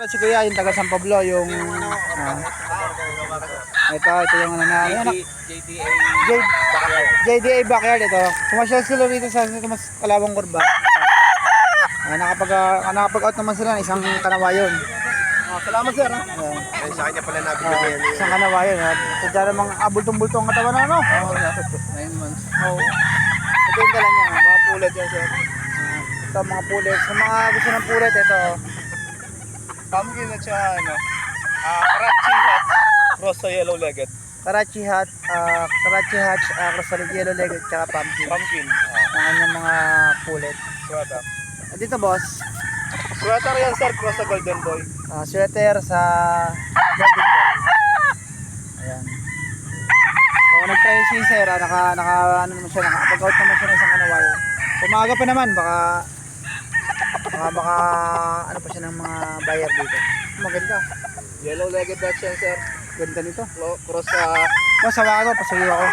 Si Kuya, yung taga San Pablo, yung ito yung ano na yan, JDA Backyard ito. Pumasyal sila rito sa mas Kalawang Kurba. Nakapag-out naman sila ng isang kanawayon. Salamat sir. Ay, sa kanya pala nabigyan yan. Isang kanawayon. Sadya namang bultong-bultong ang katawan na ano. 9 months. Oo. Ito yung dala niya. Mga pulat yan sir. Ito mga pulet. Sa mga gusto ng pulet, ito. Pumpkin at siya ano. Karachi hat. Cross sa yellow legged. Karachi Hatch, cross sa yellow leg at saka pumpkin. Pumpkin. Ang kanyang mga pulet. Sweater. Dito boss, Sweater yan sir. Cross sa golden boy. sweater sa Golden Boy. Ayan. So nag-try si Sir, ano naman siya, nakapag-out naman siya ng isang kanawayo. Umaga pa naman, baka ano pa siya ng mga buyer dito. Maganda. Yellow legged Dutch yan sir. Ganda nito. Cross sa Pasawa ako, pasuyo ako.